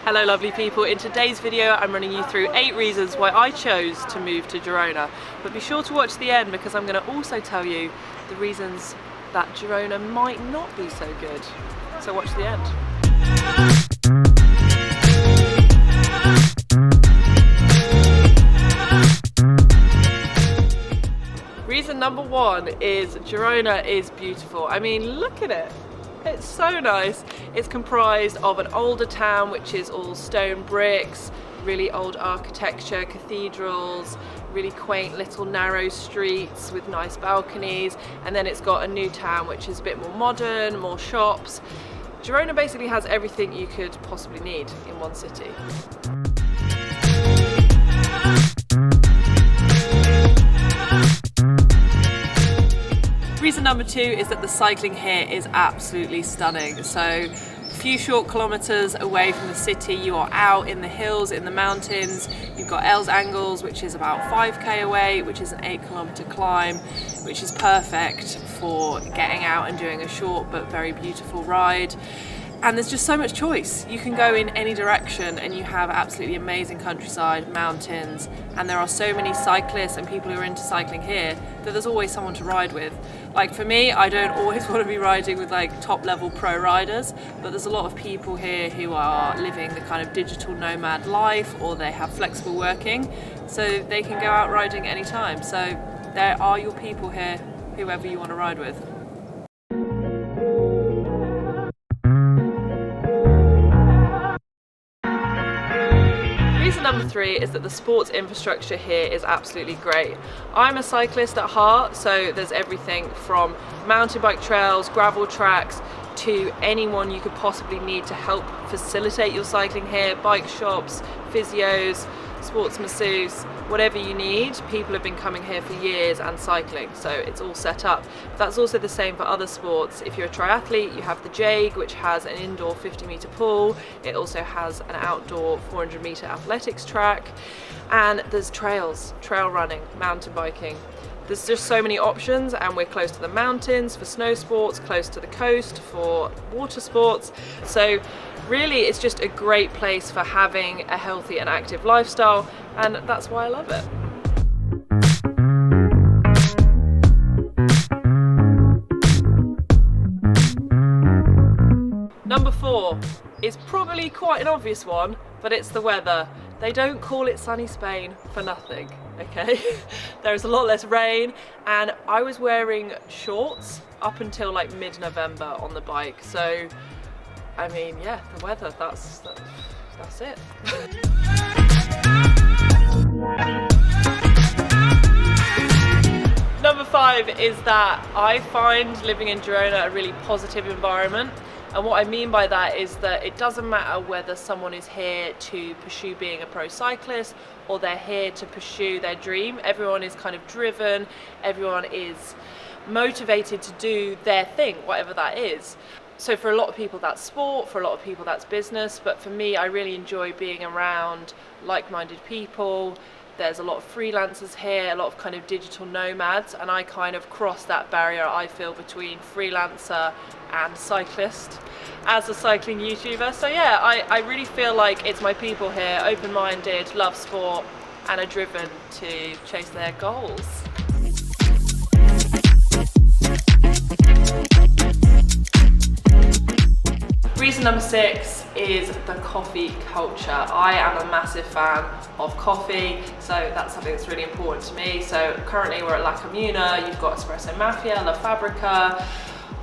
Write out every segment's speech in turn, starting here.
Hello lovely people, in today's video I'm running you through 8 reasons why I chose to move to Girona. But be sure to watch the end because I'm going to also tell you the reasons that Girona might not be so good. So watch the end. Reason number 1 is Girona is beautiful. I mean, look at it. It's so nice. It's comprised of an older town which is all stone bricks, really old architecture, cathedrals, really quaint little narrow streets with nice balconies, and then it's got a new town which is a bit more modern, more shops. Girona basically has everything you could possibly need in one city. Reason number 2 is that the cycling here is absolutely stunning. So a few short kilometres away from the city, you are out in the hills, in the mountains. You've got Els Angles, which is about 5k away, which is an 8-kilometre climb, which is perfect for getting out and doing a short but very beautiful ride. And there's just so much choice. You can go in any direction and you have absolutely amazing countryside, mountains, and there are so many cyclists and people who are into cycling here that there's always someone to ride with. Like for me, I don't always want to be riding with like top level pro riders, but there's a lot of people here who are living the kind of digital nomad life, or they have flexible working, so they can go out riding anytime. So there are your people here, whoever you want to ride with. Reason number 3 is that the sports infrastructure here is absolutely great. I'm a cyclist at heart, so there's everything from mountain bike trails, gravel tracks, to anyone you could possibly need to help facilitate your cycling here, bike shops, physios, sports masseuse, whatever you need. People have been coming here for years and cycling, so it's all set up. That's also the same for other sports. If you're a triathlete, you have the JAG, which has an indoor 50-metre pool. It also has an outdoor 400-metre athletics track, and there's trails, trail running, mountain biking. There's just so many options, and we're close to the mountains for snow sports, close to the coast for water sports. So really it's just a great place for having a healthy and active lifestyle, and that's why I love it. Number 4 is probably quite an obvious one, but it's the weather. They don't call it sunny Spain for nothing, okay? There's a lot less rain, and I was wearing shorts up until like mid-November on the bike. So, I mean, yeah, the weather, that's it. Number 5 is that I find living in Girona a really positive environment. And what I mean by that is that it doesn't matter whether someone is here to pursue being a pro cyclist or they're here to pursue their dream. Everyone is kind of driven, everyone is motivated to do their thing, whatever that is. So for a lot of people that's sport, for a lot of people that's business, but for me I really enjoy being around like-minded people. There's a lot of freelancers here, a lot of kind of digital nomads, and I kind of cross that barrier, I feel, between freelancer and cyclist as a cycling YouTuber. So yeah, I really feel like it's my people here, open-minded, love sport, and are driven to chase their goals. Reason number 6 is the coffee culture. I am a massive fan of coffee, so that's something that's really important to me. So currently we're at La Comuna, you've got Espresso Mafia, La Fabrica,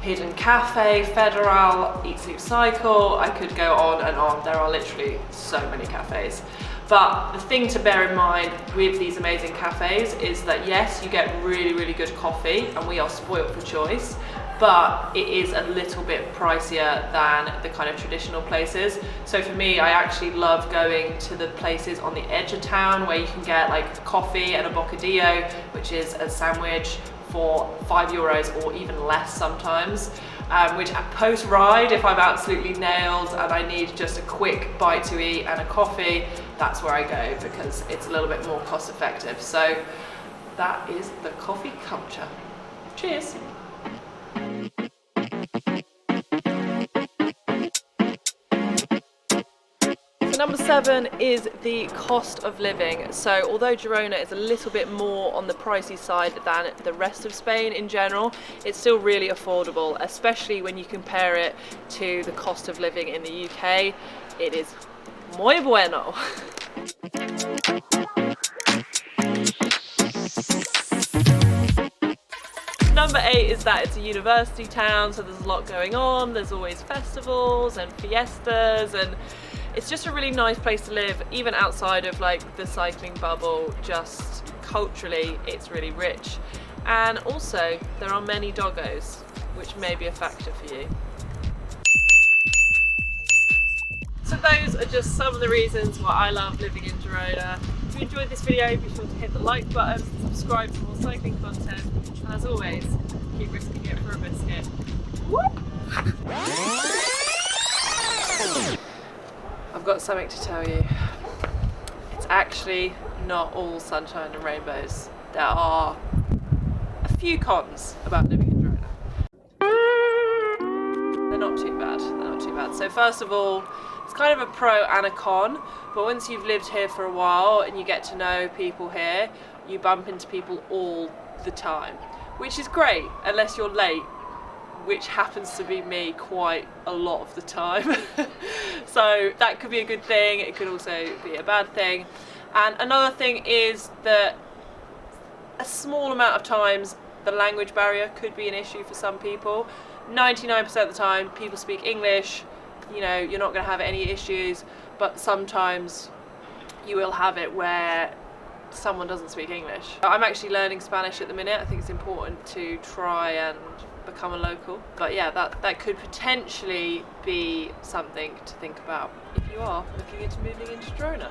Hidden Cafe, Federal, Eat Sleep Cycle. I could go on and on. There are literally so many cafes. But the thing to bear in mind with these amazing cafes is that yes, you get really, really good coffee, and we are spoilt for choice, but it is a little bit pricier than the kind of traditional places. So for me, I actually love going to the places on the edge of town where you can get like coffee and a bocadillo, which is a sandwich, for €5 or even less sometimes. Which post-ride, if I'm absolutely nailed and I need just a quick bite to eat and a coffee, that's where I go because it's a little bit more cost effective. So that is the coffee culture. Cheers. number 7 is the cost of living. So although Girona is a little bit more on the pricey side than the rest of Spain in general, it's still really affordable, especially when you compare it to the cost of living in the UK. It is muy bueno. Number 8 is that it's a university town, so there's a lot going on. There's always festivals and fiestas, and it's just a really nice place to live, even outside of like the cycling bubble. Just culturally, it's really rich. And also, there are many doggos, which may be a factor for you. So those are just some of the reasons why I love living in Girona. If you enjoyed this video, be sure to hit the like button, subscribe for more cycling content, and as always, keep risking it for a biscuit. I've got something to tell you. It's actually not all sunshine and rainbows. There are a few cons about living in Girona. They're not too bad, they're not too bad. So first of all, it's kind of a pro and a con, but once you've lived here for a while and you get to know people here, you bump into people all the time, which is great unless you're late, which happens to be me quite a lot of the time. So that could be a good thing, it could also be a bad thing. And another thing is that a small amount of times the language barrier could be an issue for some people. 99% of the time people speak English, you know, you're not going to have any issues, but sometimes you will have it where someone doesn't speak English. I'm actually learning Spanish at the minute. I think it's important to try and become a local. But yeah, that could potentially be something to think about if you are looking into moving into Girona.